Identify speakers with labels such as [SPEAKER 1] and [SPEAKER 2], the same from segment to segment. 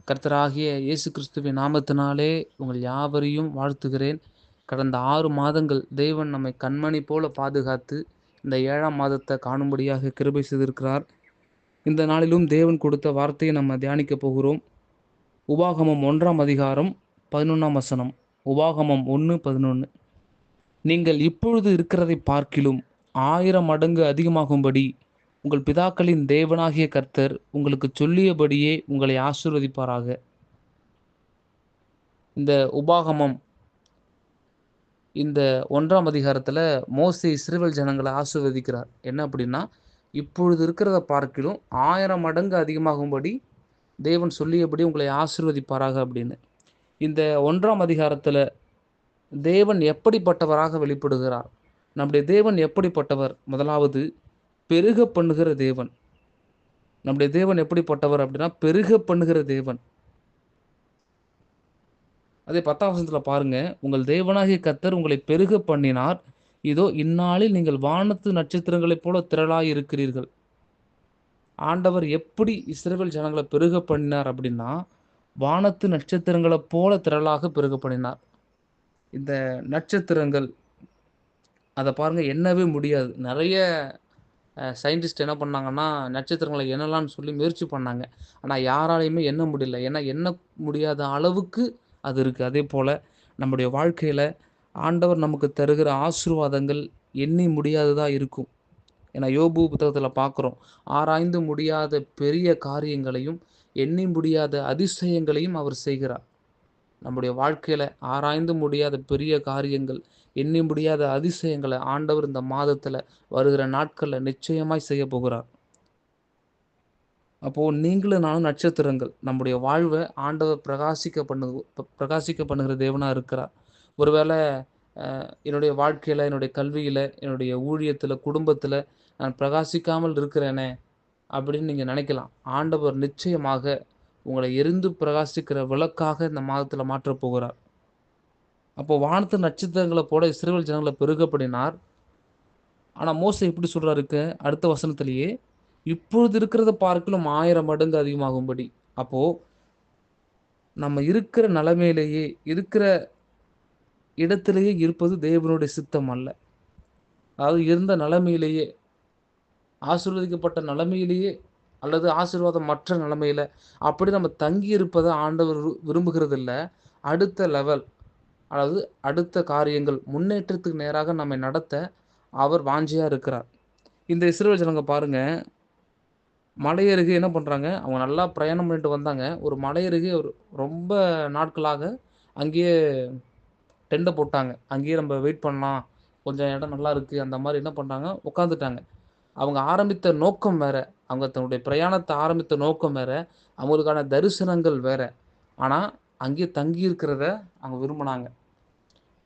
[SPEAKER 1] கர்த்தராகிய இயேசு கிறிஸ்துவின் நாமத்தினாலே உங்கள் யாவரையும் வாழ்த்துகிறேன். கடந்த 6 மாதங்கள் தேவன் நம்மை கண்மணி போல பாதுகாத்து இந்த 7ஆம் மாதத்தை காணும்படியாக கிருபை செய்திருக்கிறார். இந்த நாளிலும் தேவன் கொடுத்த வார்த்தையை நம்ம தியானிக்க போகிறோம். உபாகமம் 1ஆம் அதிகாரம் 11ஆம் வசனம். உபாகமம் 1:11. நீங்கள் இப்பொழுது இருக்கிறதை பார்க்கிலும் 1000 மடங்கு அதிகமாகும்படி உங்கள் பிதாக்களின் தேவனாகிய கர்த்தர் உங்களுக்கு சொல்லியபடியே உங்களை ஆசீர்வதிப்பாராக. இந்த உபாகமம் இந்த 1ஆம் அதிகாரத்தில் மோசே இஸ்ரவேல் ஜனங்களை ஆசீர்வதிக்கிறார். என்ன அப்படின்னா, இப்பொழுது இருக்கிறத பார்க்கிலும் 1000 மடங்கு அதிகமாகும்படி தேவன் சொல்லியபடி உங்களை ஆசீர்வதிப்பாராக அப்படின்னு. இந்த 1ஆம் அதிகாரத்தில் தேவன் எப்படிப்பட்டவராக வெளிப்படுகிறார்? நம்முடைய தேவன் எப்படிப்பட்டவர்? முதலாவது, பெருக பண்ணுகிற தேவன். நம்முடைய தேவன் எப்படிப்பட்டவர் அப்படின்னா, பெருக பண்ணுகிற தேவன். அதே 10ஆம் வசனத்தில் பாருங்க, உங்கள் தேவனாகிய கர்த்தர் உங்களை பெருக பண்ணினார். இதோ இந்நாளில் நீங்கள் வானத்து நட்சத்திரங்களைப் போல திரளாய் இருக்கிறீர்கள். ஆண்டவர் எப்படி இஸ்ரவேல் ஜனங்களை பெருக பண்ணினார் அப்படின்னா, வானத்து நட்சத்திரங்களைப் போல திரளாக பெருக பண்ணினார். இந்த நட்சத்திரங்கள் அதை பாருங்க, எண்ணவே முடியாது. நிறைய சயின்டிஸ்ட் என்ன பண்ணாங்கன்னா, நட்சத்திரங்களை எண்ணலாம்னு சொல்லி முயற்சி பண்ணாங்க. ஆனால் யாராலையுமே எண்ண முடியல. ஏன்னா எண்ண முடியாத அளவுக்கு அது இருக்குது. அதே போல் நம்முடைய வாழ்க்கையில் ஆண்டவர் நமக்கு தருகிற ஆசீர்வாதங்கள் எண்ணி முடியாததாக இருக்கும். ஏன்னா யோபு புத்தகத்தில் பார்க்குறோம், ஆராய்ந்து முடியாத பெரிய காரியங்களையும் எண்ணி முடியாத அதிசயங்களையும் அவர் செய்கிறார். நம்முடைய வாழ்க்கையில் ஆராய்ந்து முடியாத பெரிய காரியங்கள், எண்ணி முடியாத அதிசயங்களை ஆண்டவர் இந்த மாதத்தில் வருகிற நாட்களில் நிச்சயமாய் செய்ய போகிறார். அப்போது நீங்களும் நானும் நட்சத்திரங்கள். நம்முடைய வாழ்வை ஆண்டவர் பிரகாசிக்க பண்ணுகிற தேவனாக இருக்கிறார். ஒருவேளை என்னுடைய வாழ்க்கையில், என்னுடைய கல்வியில், என்னுடைய ஊழியத்தில், குடும்பத்தில் நான் பிரகாசிக்காமல் இருக்கிறேனே அப்படின்னு நீங்கள் நினைக்கலாம். ஆண்டவர் நிச்சயமாக உங்களை எரிந்து பிரகாசிக்கிற விளக்காக இந்த மாதத்தில் மாற்றப் போகிறார். அப்போது வானத்து நட்சத்திரங்களை போல இஸ்ரவேல் ஜனங்களை பெருகப்படினார். ஆனால் மோசே எப்படி சொல்கிறாருக்கு அடுத்த வசனத்திலேயே, இப்பொழுது இருக்கிறத பார்க்கிலும் 1000 மடங்கு அதிகமாகும்படி. அப்போது நம்ம இருக்கிற நிலைமையிலேயே, இருக்கிற இடத்திலேயே இருப்பது தேவனுடைய சித்தம் அல்ல. அதாவது இருந்த நிலைமையிலேயே, ஆசீர்வதிக்கப்பட்ட நிலைமையிலேயே அல்லது ஆசீர்வாதம் மற்ற நிலைமையில் அப்படி நம்ம தங்கி இருப்பதை ஆண்டவர் விரும்புகிறதில்ல. அடுத்த லெவல், அதாவது அடுத்த காரியங்கள், முன்னேற்றத்துக்கு நேராக நம்மை நடத்த அவர் வாஞ்சியாக இருக்கிறார். இந்த இஸ்ரவேல் ஜனங்க பாருங்கள், மலை அருகே என்ன பண்ணுறாங்க, அவங்க நல்லா பிரயாணம் பண்ணிட்டு வந்தாங்க. ஒரு மலை அருகே ஒரு ரொம்ப நாட்களாக அங்கேயே டெண்டை போட்டாங்க. அங்கேயே நம்ம வெயிட் பண்ணலாம், கொஞ்சம் இடம் நல்லா இருக்குது, அந்த மாதிரி என்ன பண்ணுறாங்க, உட்காந்துட்டாங்க. அவங்க ஆரம்பித்த நோக்கம் வேறு, அவங்க தன்னுடைய பிரயாணத்தை ஆரம்பித்த நோக்கம் வேறு, அவங்களுக்கான தரிசனங்கள் வேறு. ஆனால் அங்கேயே தங்கி இருக்கிறத அவங்க விரும்பினாங்க.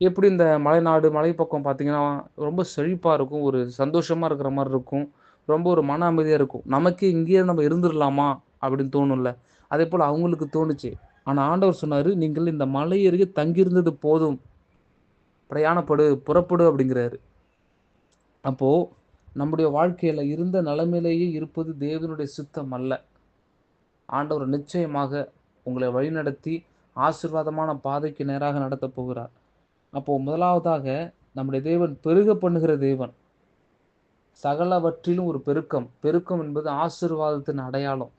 [SPEAKER 1] எப்படி இந்த மலைநாடு, மலை பக்கம் பார்த்திங்கன்னா ரொம்ப செழிப்பாக இருக்கும், ஒரு சந்தோஷமாக இருக்கிற மாதிரி இருக்கும், ரொம்ப ஒரு மன அமைதியாக இருக்கும். நமக்கே இங்கேயே நம்ம இருந்துடலாமா அப்படின்னு தோணும்ல, அதே போல் அவங்களுக்கு தோணுச்சு. ஆனால் ஆண்டவர் சொன்னார், நீங்கள் இந்த மலை அருகே தங்கியிருந்தது போதும், பிரயாணப்படு, புறப்படு அப்படிங்கிறாரு. அப்போது நம்முடைய வாழ்க்கையில் இருந்த நிலைமையிலேயே இருப்பது தேவனுடைய சித்தம் அல்ல. ஆண்டவர் நிச்சயமாக உங்களை வழிநடத்தி ஆசீர்வாதமான பாதைக்கு நேராக நடத்தப் போகிறார். அப்போது முதலாவதாக நம்முடைய தேவன் பெருக பண்ணுகிற தேவன். சகலவற்றிலும் ஒரு பெருக்கம். பெருக்கம் என்பது ஆசீர்வாதத்தின் அடையாளம்.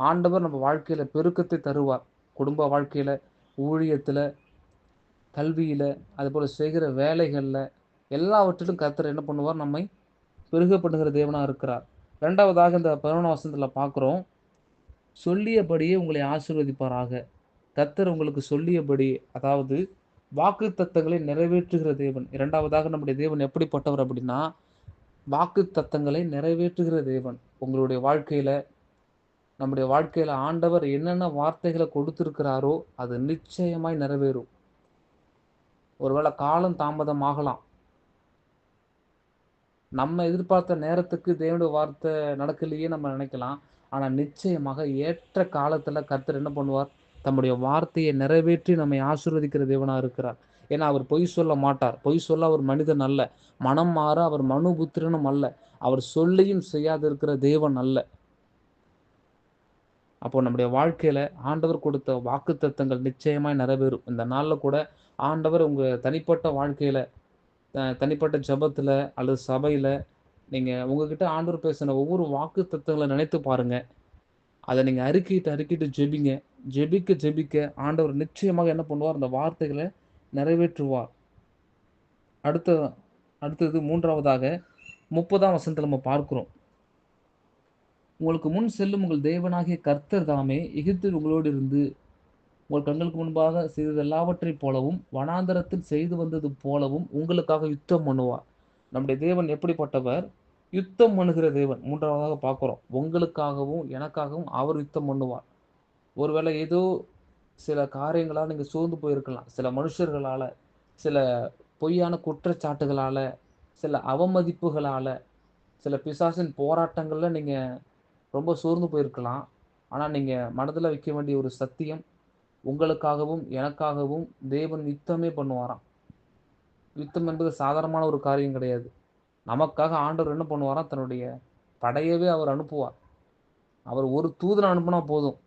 [SPEAKER 1] ஆண்டவர் நம்ம வாழ்க்கையில் பெருக்கத்தை தருவார். குடும்ப வாழ்க்கையில், ஊழியத்தில், கல்வியில், அதுபோல் செய்கிற வேலைகளில், எல்லாவற்றிலும் கர்த்தர் என்ன பண்ணுவார், நம்மை பெருக பண்ணுகிற தேவனாக இருக்கிறார். ரெண்டாவதாக இந்த 11ஆம் வசனத்தில் பார்க்குறோம், சொல்லியபடியே உங்களை ஆசீர்வதிப்பாராக. கர்த்தர் உங்களுக்கு சொல்லியபடி, அதாவது வாக்குத்தத்தங்களை நிறைவேற்றுகிற தேவன். இரண்டாவதாக நம்முடைய தேவன் எப்படிப்பட்டவர் அப்படின்னா, வாக்குத்தத்தங்களை நிறைவேற்றுகிற தேவன். உங்களுடைய வாழ்க்கையில், நம்முடைய வாழ்க்கையில் ஆண்டவர் என்னென்ன வார்த்தைகளை கொடுத்திருக்கிறாரோ அது நிச்சயமாய் நிறைவேறும். ஒருவேளை காலம் தாமதம் ஆகலாம். நம்ம எதிர்பார்த்த நேரத்துக்கு தேவனுடைய வார்த்தை நடக்கலையே நம்ம நினைக்கலாம். ஆனால் நிச்சயமாக ஏற்ற காலத்தில் கர்த்தர் என்ன பண்ணுவார், தம்முடைய வார்த்தையை நிறைவேற்றி நம்மை ஆசீர்வதிக்கிற தேவனாக இருக்கிறார். ஏன்னா அவர் பொய் சொல்ல மாட்டார். பொய் சொல்ல அவர் மனிதன் அல்ல. மனம் மாற அவர் மனுபுத்திரனும் அல்ல. அவர் சொல்லியும் செய்யாதிருக்கிற தேவன் அல்ல. அப்போ நம்முடைய வாழ்க்கையில ஆண்டவர் கொடுத்த வாக்குத்தத்தங்கள் நிச்சயமாய் நிறைவேறும். இந்த நாள்ல கூட ஆண்டவர் உங்க தனிப்பட்ட வாழ்க்கையில, தனிப்பட்ட ஜெபத்துல அல்லது சபையில நீங்க உங்ககிட்ட ஆண்டவர் பேசின ஒவ்வொரு வாக்குத்தத்தங்கள நினைத்து பாருங்க. அத நீங்க அறிக்கையிட்டு, அறிக்கையிட்டு ஜெபிங்க. ஜெபிக்க, ஜெபிக்க ஆண்டவர் நிச்சயமாக என்ன பண்ணுவார்? அந்த வார்த்தைகள நிறைவேற்றுவார். அடுத்த அடுத்தது 3வதாக 30ஆம் வசனத்துல நம்ம பார்க்கிறோம். உங்களுக்கு முன் செல்லும் உங்கள் தேவனாகிய கர்த்தர் தாமே எகிப்தில் உங்களோடு இருந்து உங்கள் கண்களுக்கு முன்பாக செய்தது எல்லாவற்றைப் போலவும் வனாந்தரத்தில் செய்து வந்தது போலவும் உங்களுக்காக யுத்தம் பண்ணுவார். நம்முடைய தேவன் எப்படிப்பட்டவர்? யுத்தம் பண்ணுகிற தேவன். 3வதாக பார்க்கிறோம். உங்களுக்காகவும் எனக்காகவும் அவர் யுத்தம் பண்ணுவார். ஒருவேளை ஏதோ சில காரியங்களால நீங்க சோர்ந்து போயிருக்கலாம். சில மனுஷர்களால, சில பொய்யான குற்றச்சாட்டுகளால, சில அவமதிப்புகளால, சில பிசாசின் போராட்டங்கள்ல நீங்க ரொம்ப சோர்ந்து போயிருக்கலாம். ஆனா நீங்க மனதுல வைக்க வேண்டிய ஒரு சத்தியம், உங்களுக்காகவும் எனக்காகவும் தேவன் யுத்தமே பண்ணுவாராம். யுத்தம் என்பது சாதாரணமான ஒரு காரியம் கிடையாது. நமக்காக ஆண்டவர் என்ன பண்ணுவாராம்? தன்னுடைய படையவே அவர் அனுப்புவார். அவர் ஒரு தூதன அனுப்புனா போதும்.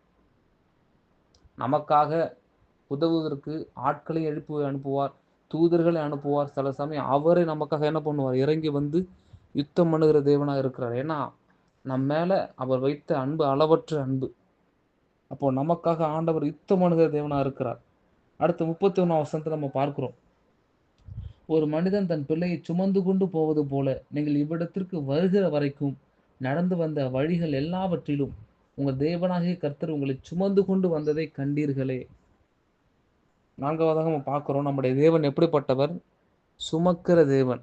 [SPEAKER 1] நமக்காக உதவுவதற்கு ஆட்களை எழுப்பி அனுப்புவார். தூதர்களை அனுப்புவார். சில சமயம் அவரே நமக்காக என்ன பண்ணுவார்? இறங்கி வந்து யுத்தம் பண்ணுகிற தேவனா இருக்கிறார். ஏன்னா, நம் மேல அவர் வைத்த அன்பு அளவற்ற அன்பு. அப்போ நமக்காக ஆண்டவர் யுத்தம் பண்ணுகிற தேவனா இருக்கிறார். அடுத்து 31ஆம் வசனத்துல நம்ம பார்க்கிறோம். ஒரு மனிதன் தன் பிள்ளையை சுமந்து கொண்டு போவது போல நீங்கள் இவ்விடத்திற்கு வருகிற வரைக்கும் நடந்து வந்த வழிகள் எல்லாவற்றிலும் உங்கள் தேவனாகிய கர்த்தர் உங்களை சுமந்து கொண்டு வந்ததை கண்டீர்களே. 4வதாக நம்ம பார்க்கிறோம். நம்முடைய தேவன் எப்படிப்பட்டவர்? சுமக்கிற தேவன்.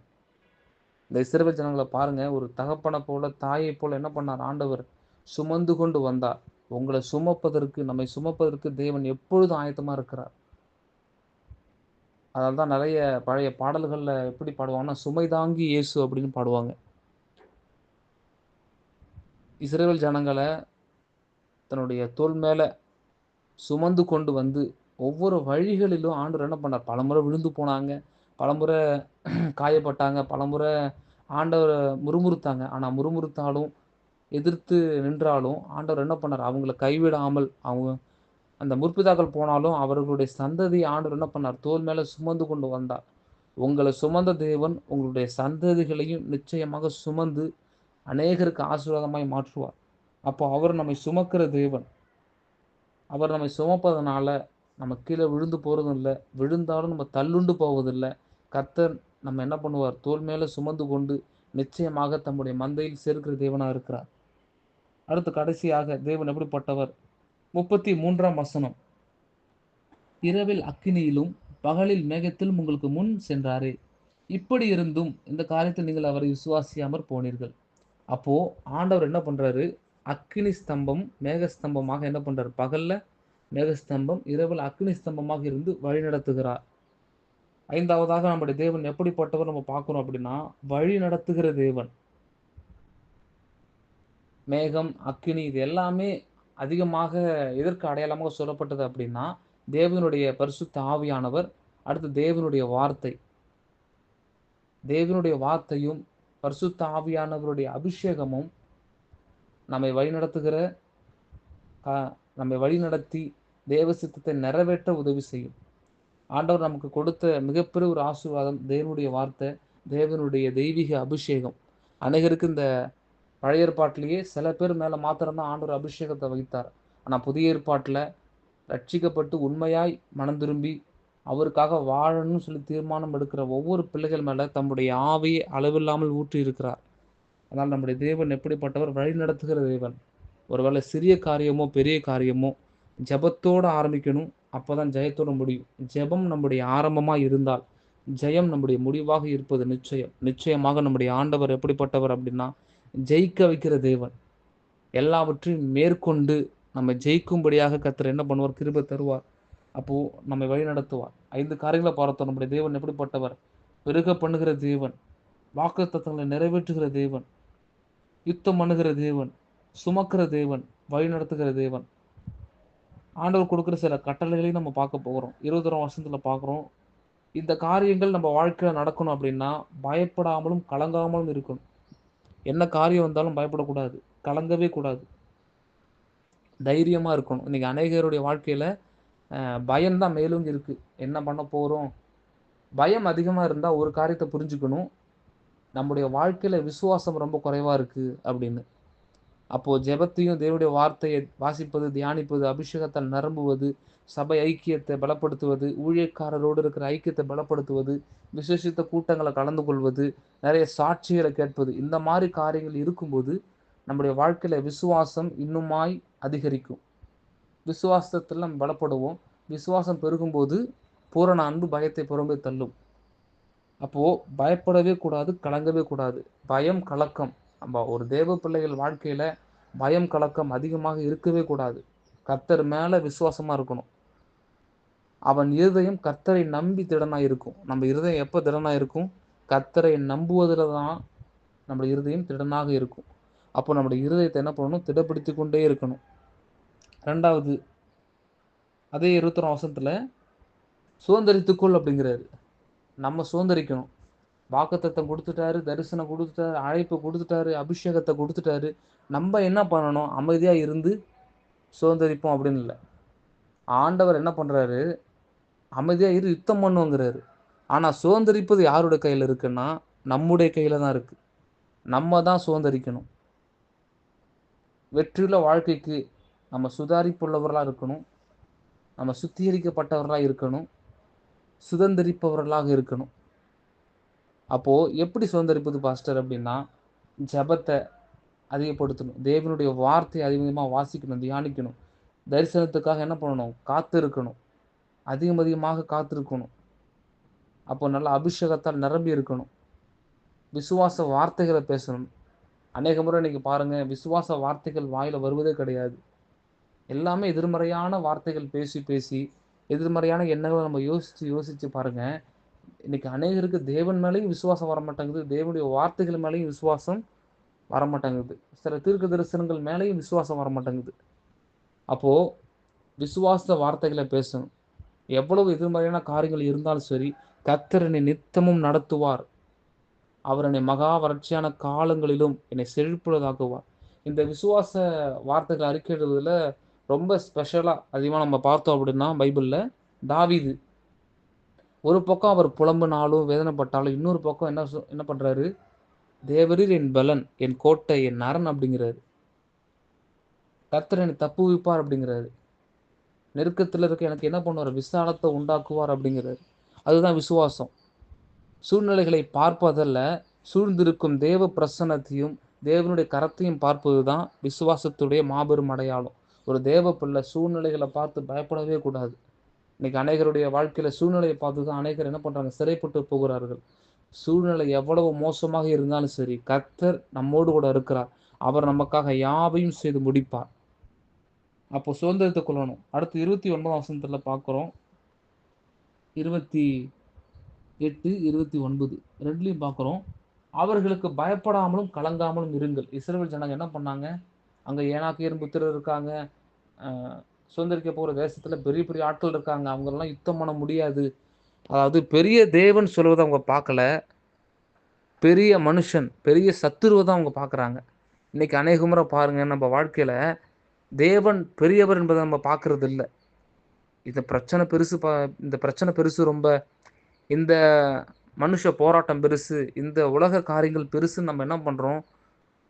[SPEAKER 1] இந்த இஸ்ரவேல் ஜனங்களை பாருங்க, ஒரு தகப்பனை போல தாயை போல என்ன பண்ணார் ஆண்டவர்? சுமந்து கொண்டு வந்தார். உங்களை சுமப்பதற்கு, நம்மை சுமப்பதற்கு தேவன் எப்பொழுதும் ஆயத்தமா இருக்கிறார். அதனால தான் நிறைய பழைய பாடல்கள்ல எப்படி பாடுவாங்கன்னா, சுமை தாங்கி இயேசு அப்படின்னு பாடுவாங்க. இஸ்ரவேல் ஜனங்களை தன்னுடைய தோள் மேல சுமந்து கொண்டு வந்து ஒவ்வொரு வழிகளிலும் ஆண்டவர் என்ன பண்ணார்? பலமுறை விழுந்து போனாங்க, பலமுறை காயப்பட்டாங்க, பலமுறை ஆண்டவர முறுமுறுத்தாங்க. ஆனா முறுமுறுத்தாலும், எதிர்த்து நின்றாலும் ஆண்டவர் என்ன பண்ணார்? அவங்கள கைவிடாமல், அவங்க அந்த முற்பிதாக்கள் போனாலும் அவர்களுடைய சந்ததியை ஆண்டவர் என்ன பண்ணார்? தோள் மேல சுமந்து கொண்டு வந்தார். உங்கள சுமந்த தேவன் உங்களுடைய சந்ததிகளையும் நிச்சயமாக சுமந்து அநேகருக்கு ஆசீர்வாதமாய் மாற்றுவார். அப்போ அவர் நம்மை சுமக்கிற தேவன். அவர் நம்மை சுமப்பதனால நம்ம கீழே விழுந்து போறதும் இல்ல. விழுந்தாலும் நம்ம தள்ளுண்டு போவதில்ல. கர்த்தர் நம்ம என்ன பண்ணுவார்? தோள் மேல சுமந்து கொண்டு நிச்சயமாக தம்முடைய மந்தையில் சேர்க்கிற தேவனா இருக்கிறார். அடுத்து கடைசியாக தேவன் எப்படிப்பட்டவர்? 33ஆம் வசனம். இரவில் அக்கினியிலும் பகலில் மேகத்திலும் உங்களுக்கு முன் சென்றாரே. இப்படி இருந்தும் இந்த காரியத்தில் நீங்கள் அவரை விசுவாசியாமற் போனீர்கள். அப்போ ஆண்டவர் என்ன பண்றாரு? அக்கினி ஸ்தம்பம், மேக ஸ்தம்பமாக என்ன பண்றாரு? பகல்ல மேகஸ்தம்பம், இரவில் அக்கினி ஸ்தம்பமாக இருந்து வழி நடத்துகிறார். 5வதாக நம்முடைய தேவன் எப்படிப்பட்டவர் நம்ம பார்க்கிறோம் அப்படின்னா, வழி நடத்துகிற தேவன். மேகம், அக்கினி இது எல்லாமே அதிகமாக எதற்கு அடையாளமாக சொல்லப்பட்டது அப்படின்னா, தேவனுடைய பரிசுத்த ஆவியானவர், அடுத்து தேவனுடைய வார்த்தை. தேவனுடைய வார்த்தையும், பரிசுத்த ஆவியானவருடைய அபிஷேகமும் நம்மை வழிநடத்துகிற நம்மை வழிநடத்தி தேவ சித்தத்தை நிறைவேற்ற உதவி செய்யும். ஆண்டவர் நமக்கு கொடுத்த மிகப்பெரிய ஒரு ஆசீர்வாதம் தேவனுடைய வார்த்தை, தேவனுடைய தெய்வீக அபிஷேகம். அநேகருக்கு இந்த பழைய ஏற்பாட்டிலேயே சில பேர் மேல மாத்திரம் தான் ஆண்டவர் அபிஷேகத்தை வைத்தார். ஆனா புதிய ஏற்பாட்டுல ரட்சிக்கப்பட்டு உண்மையாய் மனம் திரும்பி அவருக்காக வாழணும்னு சொல்லி தீர்மானம் எடுக்கிற ஒவ்வொரு பிள்ளைகள் மேல தம்முடைய ஆவியை அளவில்லாமல் ஊற்றி இருக்கிறார். அதனால் நம்முடைய தேவன் எப்படிப்பட்டவர்? வழி நடத்துகிற தேவன். ஒருவேளை சிறிய காரியமோ பெரிய காரியமோ ஜெபத்தோட ஆரம்பிக்கணும். அப்பதான் ஜெயத்தோட முடியும். ஜெபம் நம்முடைய ஆரம்பமா இருந்தால் ஜெயம் நம்முடைய முடிவாக இருப்பது நிச்சயம். நிச்சயமாக நம்முடைய ஆண்டவர் எப்படிப்பட்டவர் அப்படின்னா, ஜெயிக்க வைக்கிற தேவன். எல்லாவற்றையும் மேற்கொண்டு நம்ம ஜெயிக்கும்படியாக கர்த்தர் என்ன பண்ணுவார்? கிருபை தருவார். அப்போ நம்மை வழி நடத்துவார். 5 காரியங்களை பார்த்தோம். நம்முடைய தேவன் எப்படிப்பட்டவர்? பெருக பண்ணுகிற தேவன், வாக்குத்தத்தங்களை நிறைவேற்றுகிற தேவன், யுத்தம் பண்ணுகிற தேவன், சுமக்கிற தேவன், வழி நடத்துகிற தேவன். ஆண்டவர் கொடுக்குற சில கட்டளைகளையும் நம்ம பார்க்க போகிறோம். 21ஆம் வசனத்துல பார்க்குறோம். இந்த காரியங்கள் நம்ம வாழ்க்கையில நடக்கணும் அப்படின்னா, பயப்படாமலும் கலங்காமலும் இருக்கணும். என்ன காரியம் வந்தாலும் பயப்படக்கூடாது. கலங்கவே கூடாது. தைரியமா இருக்கணும். இன்னைக்கு அநேகருடைய வாழ்க்கையில பயம்தான் மேலோங்கி இருக்கு. என்ன பண்ண போறோம்? பயம் அதிகமா இருந்தா ஒரு காரியத்த புரிஞ்சுக்கணும். நம்முடைய வாழ்க்கையில விசுவாசம் ரொம்ப குறைவா இருக்கு அப்படின்னு. அப்போ ஜெபத்தையும் தேவனுடைய வார்த்தையை வாசிப்பது, தியானிப்பது, அபிஷேகத்தால் நிரம்புவது, சபை ஐக்கியத்தை பலப்படுத்துவது, ஊழியக்காரரோடு இருக்கிற ஐக்கியத்தை பலப்படுத்துவது, விசேஷித்த கூட்டங்களை கலந்து கொள்வது, நிறைய சாட்சிகளை கேட்பது, இந்த மாதிரி காரியங்கள் இருக்கும்போது நம்முடைய வாழ்க்கையில விசுவாசம் இன்னுமாய் அதிகரிக்கும். விசுவாசத்தில் நம்ம பலப்படுவோம். விசுவாசம் பெருகும்போது பூரண அன்பு பயத்தை புறம்பே தள்ளும். அப்போ பயப்படவே கூடாது, கலங்கவே கூடாது. பயம், கலக்கம் நம்ம ஒரு தேவ பிள்ளைகள் வாழ்க்கையில பயம், கலக்கம் அதிகமாக இருக்கவே கூடாது. கர்த்தர் மேல விசுவாசமா இருக்கணும். அவன் இருதயம் கர்த்தரை நம்பி திடனா இருக்கும். நம்ம இருதயம் எப்ப திடனா இருக்கும்? கர்த்தரை நம்புவதில் தான் நம்ம இருதயம் திடனாக இருக்கும். அப்போ நம்முடைய இருதயத்தை என்ன பண்ணணும்? திடப்படுத்தி கொண்டே இருக்கணும். 2வது அதே 21 வசனத்துல சுதந்தரித்துக்கொள் அப்படிங்கிறாரு. நம்ம சுதந்தரிக்கணும். வாக்குத்தத்தம் கொடுத்துட்டாரு, தரிசனம் கொடுத்துட்டாரு, அழைப்பு கொடுத்துட்டாரு, அபிஷேகத்தை கொடுத்துட்டாரு. நம்ம என்ன பண்ணணும்? அமைதியா இருந்து சுதந்தரிப்போம் அப்படின்னு இல்லை. ஆண்டவர் என்ன பண்றாரு? அமைதியா இரு, யுத்தம் பண்ணுங்கிறாரு. ஆனா சுதந்தரிப்பது யாருடைய கையில இருக்குன்னா, நம்முடைய கையில தான் இருக்கு. நம்ம தான் சுதந்தரிக்கணும். வெற்றியுள்ள வாழ்க்கைக்கு நம்ம சுதாரிப்புள்ளவர்களா இருக்கணும். நம்ம சுத்திகரிக்கப்பட்டவர்களா இருக்கணும். சுதந்தரிப்பவர்களாக இருக்கணும். அப்போ எப்படி சுதந்தரிப்பது பாஸ்டர் அப்படின்னா, ஜெபத்தை அதிகப்படுத்தணும். தேவனுடைய வார்த்தையை அதிகமாக வாசிக்கணும், தியானிக்கணும். தரிசனத்துக்காக என்ன பண்ணணும்? காத்து இருக்கணும். அதிகமாக காத்திருக்கணும். அப்போ நல்ல அபிஷேகத்தால் நிரம்பி இருக்கணும். விசுவாச வார்த்தைகளை பேசணும். அநேக முறை இன்னைக்கு பாருங்க, விசுவாச வார்த்தைகள் வாயில வருவதே கிடையாது. எல்லாமே எதிர்மறையான வார்த்தைகள் பேசி பேசி எதிர்மறையான எண்ணங்களை நம்ம யோசிச்சு பாருங்க. இன்னைக்கு அநேகருக்கு தேவன் மேலேயும் விசுவாசம் வர மாட்டேங்குது. தேவனுடைய வார்த்தைகள் மேலேயும் விசுவாசம் வரமாட்டேங்குது. சில தீர்க்க தரிசனங்கள் மேலேயும் விசுவாசம் வரமாட்டேங்குது. அப்போ விசுவாச வார்த்தைகளை பேசணும். எவ்வளவு எதிர்மறையான காரியங்கள் இருந்தாலும் சரி, கர்த்தர் என்னை நித்தமும் நடத்துவார். அவர் என்னை மகா வறட்சியான காலங்களிலும் என்னை செழிப்புள்ளதாக்குவார். இந்த விசுவாச வார்த்தைகளை அறிக்கையிடுவதில் ரொம்ப ஸ்பெஷலாக அதிகமாக நம்ம பார்த்தோம் அப்படின்னா, பைபிளில் தாவீது ஒரு பக்கம் அவர் புலம்புனாலும் வேதனைப்பட்டாலும், இன்னொரு பக்கம் என்ன பண்றாரு? தேவரீர் என் பலன், என் கோட்டை, என் அரண் அப்படிங்கிறாரு. கர்த்தர் என்னை தப்புவிப்பார் அப்படிங்கிறாரு. நெருக்கத்தில் இருக்க எனக்கு என்ன பண்ணுவார்? விசாலத்தை உண்டாக்குவார் அப்படிங்கிறாரு. அதுதான் விசுவாசம். சூழ்நிலைகளை பார்ப்பதல்ல, சூழ்ந்திருக்கும் தேவ பிரசன்னத்தையும் தேவனுடைய கரத்தையும் பார்ப்பது தான் விசுவாசத்துடைய மாபெரும் அடையாளம். ஒரு தேவ பிள்ளை சூழ்நிலைகளை பார்த்து பயப்படவே கூடாது. இன்னைக்கு அநேகருடைய வாழ்க்கையில சூழ்நிலையை பார்த்து தான் அநேகர் என்ன பண்றாங்க? சிறைப்பட்டு போகிறார்கள். சூழ்நிலை எவ்வளவு மோசமாக இருந்தாலும் சரி, கர்த்தர் நம்மோடு கூட இருக்கிறார். அவர் நமக்காக யாவையும் செய்து முடிப்பார். அப்போ சுதந்திரத்தை கொள்ளணும். அடுத்து 29 வசனத்துல பார்க்கிறோம். 28, 29 ரெண்டுலையும் பார்க்கிறோம். அவர்களுக்கு பயப்படாமலும் கலங்காமலும் இருங்கள். இஸ்ரவேல் ஜனங்க என்ன பண்ணாங்க? அங்க ஏனாக்கியர் புத்திரர் இருக்காங்க. சுதந்திரிக்க போகிற தேசத்துல பெரிய பெரிய ஆட்கள் இருக்காங்க. அவங்களெல்லாம் யுத்தம் பண்ண முடியாது. அதாவது பெரிய தேவன் சொல்வதை அவங்க பார்க்கல. பெரிய மனுஷன், பெரிய சத்துருவை தான் அவங்க பார்க்குறாங்க. இன்னைக்கு அநேக முறை பாருங்க, நம்ம வாழ்க்கையில தேவன் பெரியவர் என்பதை நம்ம பார்க்கறது இல்லை. இந்த பிரச்சனை பெருசு ரொம்ப. இந்த மனுஷ போராட்டம் பெருசு, இந்த உலக காரியங்கள் பெருசுன்னு நம்ம என்ன பண்றோம்?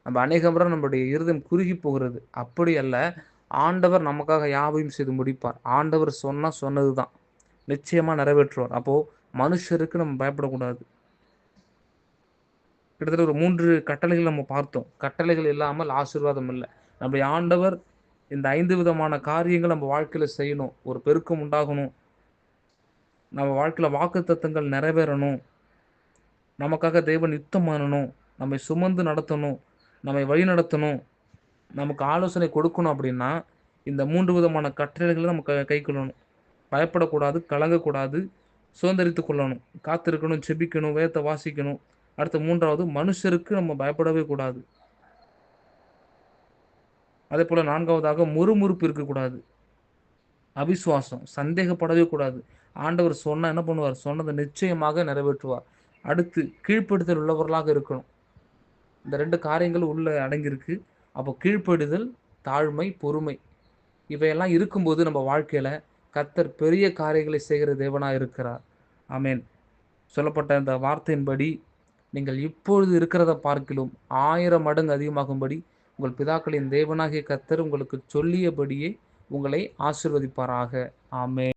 [SPEAKER 1] நம்ம அநேக முறை நம்மளுடைய இருதயம் குறுகி போகிறது. அப்படி அல்ல. ஆண்டவர் நமக்காக யாவையும் செய்து முடிப்பார். ஆண்டவர் சொன்னது தான் நிச்சயமா நிறைவேற்றுவார். அப்போ மனுஷருக்கு நம்ம பயப்படக்கூடாது. கிட்டத்தட்ட ஒரு 3 கட்டளைகள் நம்ம பார்த்தோம். கட்டளைகள் இல்லாமல் ஆசீர்வாதம் இல்லை. நம்முடைய ஆண்டவர் இந்த 5 விதமான காரியங்கள் நம்ம வாழ்க்கையில செய்யணும். ஒரு பெருக்கம் உண்டாகணும். நம்ம வாழ்க்கையில வாக்குத்தத்தங்கள் நிறைவேறணும். நமக்காக தேவன் யுத்தம் பண்ணணும். நம்மை சுமந்து நடத்தணும். நம்மை வழி நடத்தணும். நமக்கு ஆலோசனை கொடுக்கணும் அப்படின்னா, இந்த 3 விதமான கட்டளைகளை நம்ம கைக்கொள்ளணும். பயப்படக்கூடாது, கலங்கக்கூடாது, சுதந்திரித்துக் கொள்ளணும், காத்திருக்கணும், செபிக்கணும், வேதத்தை வாசிக்கணும். அடுத்து 3வது, மனுஷருக்கு நம்ம பயப்படவே கூடாது. அதே போல 4வதாக முறுமுறுப்பு இருக்கக்கூடாது. அவிசுவாசம், சந்தேகப்படவே கூடாது. ஆண்டவர் சொன்னா என்ன பண்ணுவார்? சொன்னதை நிச்சயமாக நிறைவேற்றுவார். அடுத்து கீழ்ப்படுதல் உள்ளவர்களாக இருக்கணும். இந்த 2 காரியங்கள் உள்ள அடங்கியிருக்கு. அப்போ கீழ்ப்படிதல், தாழ்மை, பொறுமை. இவையெல்லாம் இருக்கும்போது நம்ம வாழ்க்கையில கர்த்தர் பெரிய காரியங்களை செய்கிற தேவனா இருக்கிறார். ஆமென். சொல்லப்பட்ட இந்த வார்த்தையின்படி நீங்கள் இப்பொழுது இருக்கிறத பார்க்கிலும் 1000 மடங்கு அதிகமாகும்படி உங்கள் பிதாக்களின் தேவனாகிய கர்த்தர் உங்களுக்கு சொல்லியபடியே உங்களை ஆசீர்வதிப்பாராக. ஆமென்.